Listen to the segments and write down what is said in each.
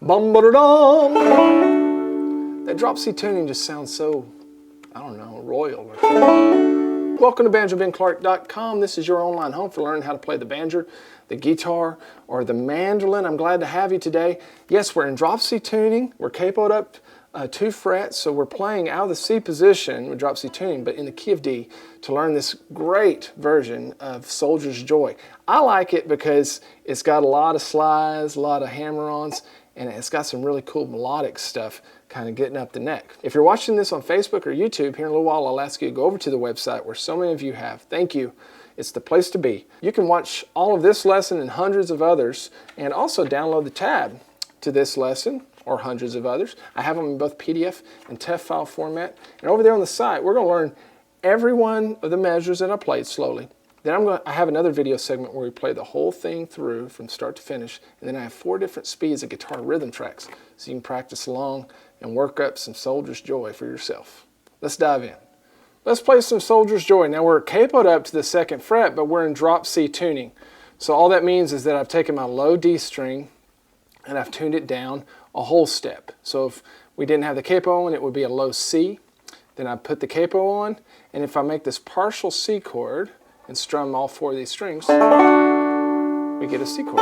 Bum-ba-da-dum. That drop C tuning just sounds so, I don't know, royal or something. Welcome to BanjoBenClark.com. This is your online home for learning how to play the banjo, the guitar, or the mandolin. I'm glad to have you today. Yes, we're in drop C tuning. We're capoed up 2 frets, so we're playing out of the C position with drop C tuning, but in the key of D to learn this great version of Soldier's Joy. I like it because it's got a lot of slides, a lot of hammer-ons, and it's got some really cool melodic stuff kind of getting up the neck. If you're watching this on Facebook or YouTube, here in a little while I'll ask you to go over to the website where so many of you have. Thank you. It's the place to be. You can watch all of this lesson and hundreds of others, and also download the tab to this lesson or hundreds of others. I have them in both PDF and TEF file format. And over there on the site, we're going to learn every one of the measures that I played slowly. Then I have another video segment where we play the whole thing through from start to finish. And then I have 4 different speeds of guitar rhythm tracks, so you can practice along and work up some Soldier's Joy for yourself. Let's dive in. Let's play some Soldier's Joy. Now we're capoed up to the 2nd fret, but we're in drop C tuning. So all that means is that I've taken my low D string and I've tuned it down a whole step. So if we didn't have the capo on, it would be a low C. Then I put the capo on, and if I make this partial C chord and strum all 4 of these strings, we get a C chord.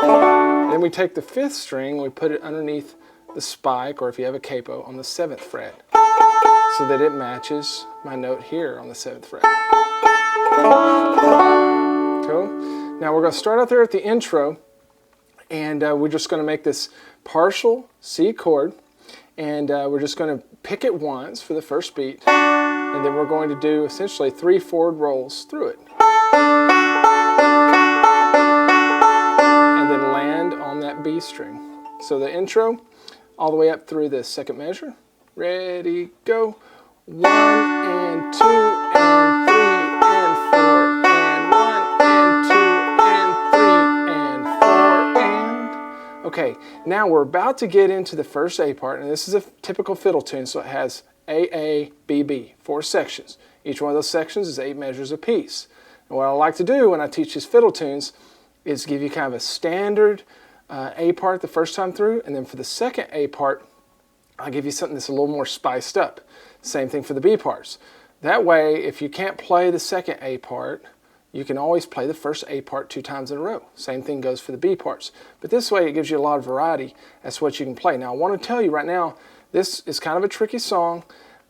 Then we take the 5th string and we put it underneath the spike, or if you have a capo, on the 7th fret, so that it matches my note here on the 7th fret. Cool. Now we're going to start out there at the intro, and we're just going to make this partial C chord, and we're just going to pick it once for the first beat, and then we're going to do essentially 3 forward rolls through it, and then land on that B string. So the intro all the way up through the 2nd measure. Ready, go. 1 and 2 and 3 and 4 and 1 and 2 and 3 and 4 and... Okay, now we're about to get into the first A part, and this is a typical fiddle tune, so it has A, A, B, B, 4 sections. Each one of those sections is 8 measures apiece. And what I like to do when I teach these fiddle tunes is give you kind of a standard A part the first time through, and then for the second A part, I'll give you something that's a little more spiced up. Same thing for the B parts. That way, if you can't play the second A part, you can always play the first A part 2 times in a row. Same thing goes for the B parts. But this way, it gives you a lot of variety as to what you can play. Now, I want to tell you right now, this is kind of a tricky song,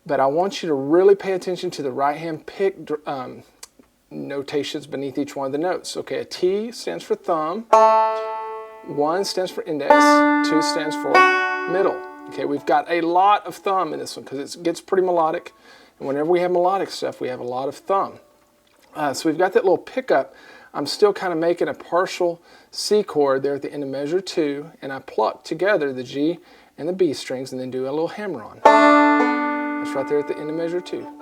but I want you to really pay attention to the right-hand pick notations beneath each one of the notes. Okay, a T stands for thumb, 1 stands for index, 2 stands for middle. Okay, we've got a lot of thumb in this one because it gets pretty melodic, and whenever we have melodic stuff, we have a lot of thumb. So we've got that little pickup. I'm still kind of making a partial C chord there at the end of measure 2, and I pluck together the G and the B strings and then do a little hammer-on. That's right there at the end of measure 2.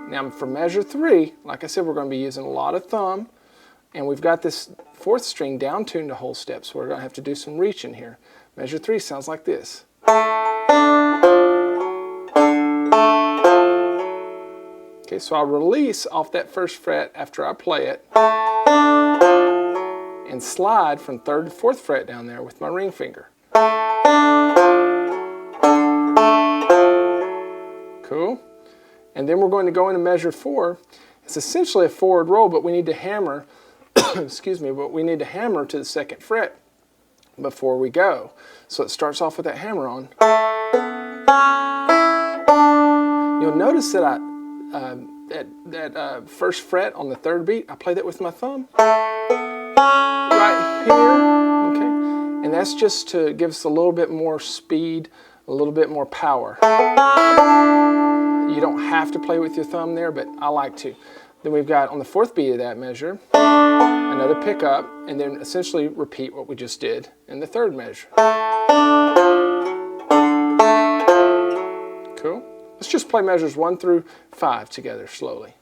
Now for measure 3, like I said, we're going to be using a lot of thumb, and we've got this 4th string down tuned a whole step, so we're going to have to do some reaching here. Measure 3 sounds like this. Okay, so I'll release off that 1st fret after I play it and slide from 3rd to 4th fret down there with my ring finger. Cool. And then we're going to go into measure 4. It's essentially a forward roll, but we need to hammer, excuse me, but we need to hammer to the 2nd fret before we go. So it starts off with that hammer on. You'll notice that that 1st fret on the 3rd beat, I play that with my thumb right here. Okay, and that's just to give us a little bit more speed, a little bit more power. You don't have to play with your thumb there, but I like to. Then we've got on the 4th beat of that measure, another pickup, and then essentially repeat what we just did in the 3rd measure. Cool. Let's just play measures 1 through 5 together slowly.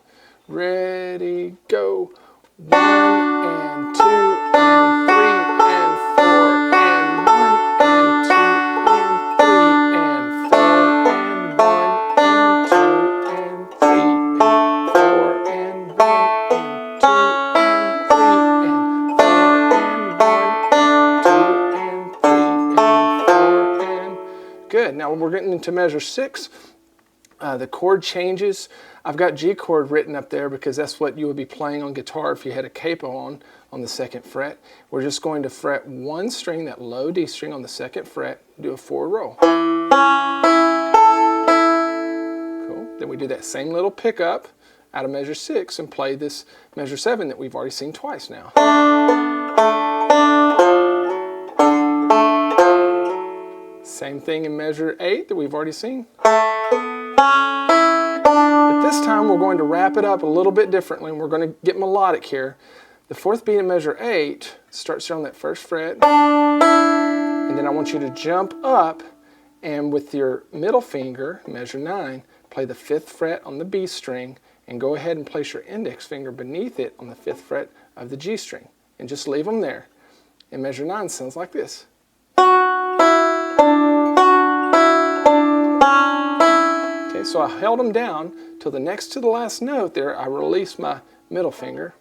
Ready, go. 1 and 2 and 3 and 4 and 1 and 2 and 3 and 4 and 1 and 2 and 3 and 4 and 1 and 2 and 3 and 4 and 1 and 2 and 3 and good. Now we're getting into measure 6. The chord changes. I've got G chord written up there because that's what you would be playing on guitar if you had a capo on the 2nd fret. We're just going to fret one string, that low D string on the 2nd fret, do a forward roll. Cool. Then we do that same little pickup out of measure 6 and play this measure 7 that we've already seen twice now. Same thing in measure 8 that we've already seen. But this time we're going to wrap it up a little bit differently, and we're going to get melodic here. The 4th beat in measure 8 starts here on that 1st fret, and then I want you to jump up and with your middle finger, measure 9, play the 5th fret on the B string, and go ahead and place your index finger beneath it on the 5th fret of the G string, and just leave them there. And measure 9 sounds like this. Okay, so I held them down till the next to the last note there. I release my middle finger,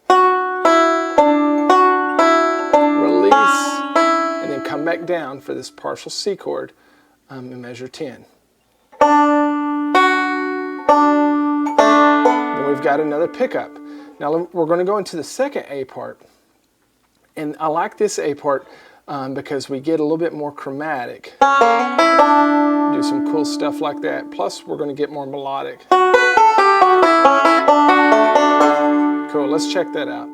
release, and then come back down for this partial C chord in measure 10. Then we've got another pickup. Now we're going to go into the 2nd A part, and I like this A part because we get a little bit more chromatic. Do some cool stuff like that. Plus, we're going to get more melodic. Cool, let's check that out.